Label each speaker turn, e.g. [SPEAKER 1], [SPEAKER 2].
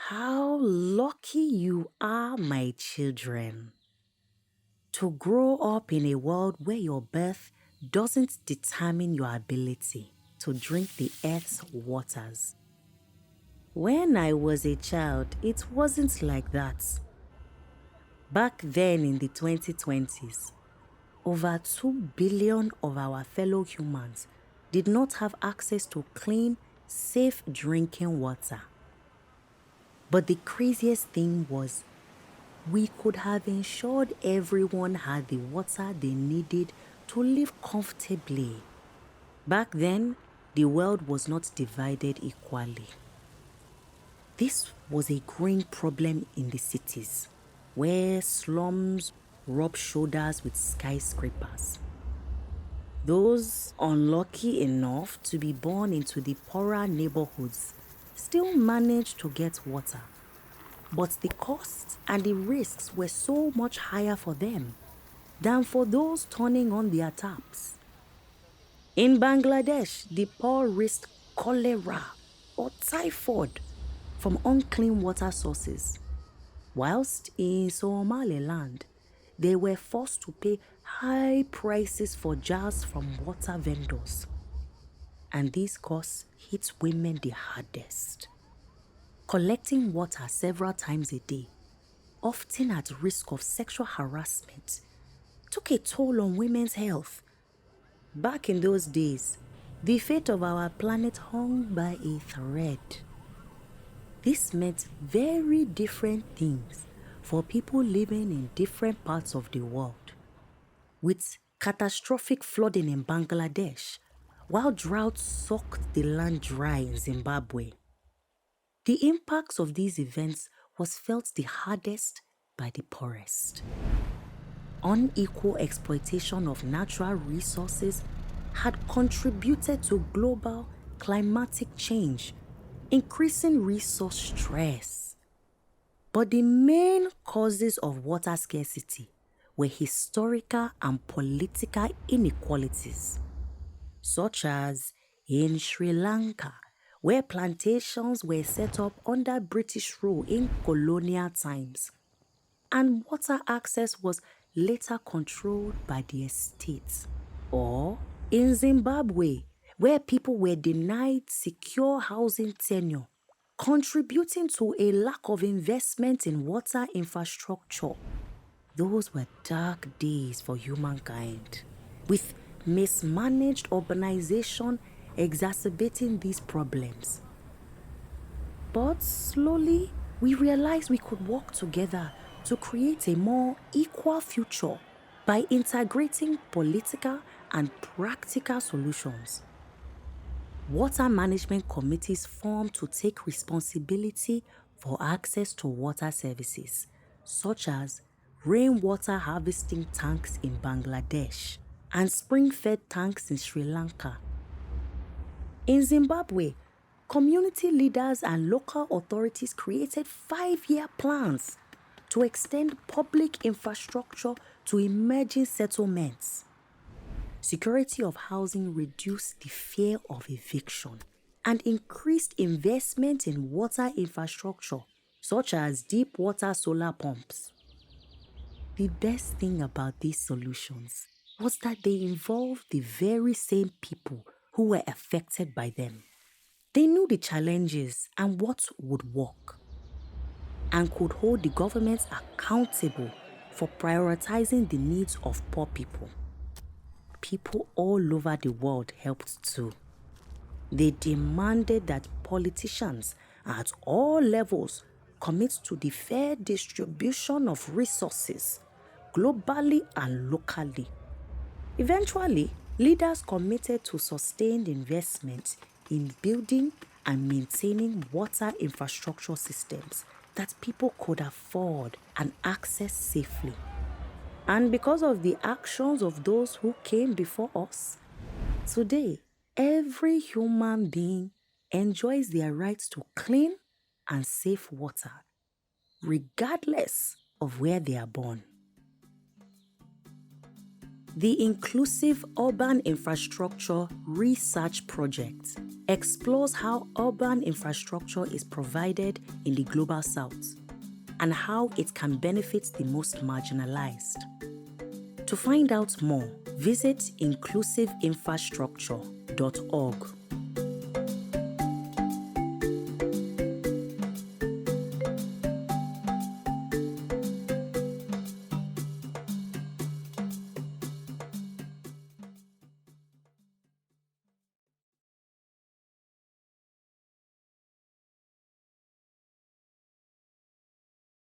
[SPEAKER 1] How lucky you are, my children, to grow up in a world where your birth doesn't determine your ability to drink the earth's waters. When I was a child, it wasn't like that. Back then in the 2020s, over 2 billion of our fellow humans did not have access to clean, safe drinking water. But the craziest thing was, we could have ensured everyone had the water they needed to live comfortably. Back then, the world was not divided equally. This was a growing problem in the cities, where slums rub shoulders with skyscrapers. Those unlucky enough to be born into the poorer neighborhoods still managed to get water. But the costs and the risks were so much higher for them than for those turning on their taps. In Bangladesh, the poor risked cholera or typhoid from unclean water sources, whilst in Somaliland, they were forced to pay high prices for jars from water vendors. And these costs hit women the hardest. Collecting water several times a day, often at risk of sexual harassment, took a toll on women's health. Back in those days, the fate of our planet hung by a thread. This meant very different things for people living in different parts of the world. With catastrophic flooding in Bangladesh, while drought sucked the land dry in Zimbabwe. The impacts of these events was felt the hardest by the poorest. Unequal exploitation of natural resources had contributed to global climatic change, increasing resource stress. But the main causes of water scarcity were historical and political inequalities, such as in Sri Lanka, where plantations were set up under British rule in colonial times, and water access was later controlled by the estates. Or in Zimbabwe, where people were denied secure housing tenure, contributing to a lack of investment in water infrastructure. Those were dark days for humankind, with mismanaged urbanization exacerbating these problems. But slowly, we realized we could work together to create a more equal future by integrating political and practical solutions. Water management committees formed to take responsibility for access to water services, such as rainwater harvesting tanks in Bangladesh and spring-fed tanks in Sri Lanka. In Zimbabwe, community leaders and local authorities created 5-year plans to extend public infrastructure to emerging settlements. Security of housing reduced the fear of eviction and increased investment in water infrastructure, such as deep water solar pumps. The best thing about these solutions was that they involved the very same people who were affected by them. They knew the challenges and what would work, and could hold the governments accountable for prioritizing the needs of poor people. People all over the world helped too. They demanded that politicians at all levels commit to the fair distribution of resources, globally and locally. Eventually, leaders committed to sustained investment in building and maintaining water infrastructure systems that people could afford and access safely. And because of the actions of those who came before us, today, every human being enjoys their right to clean and safe water, regardless of where they are born. The Inclusive Urban Infrastructure Research Project explores how urban infrastructure is provided in the Global South and how it can benefit the most marginalized. To find out more, visit inclusiveinfrastructure.org.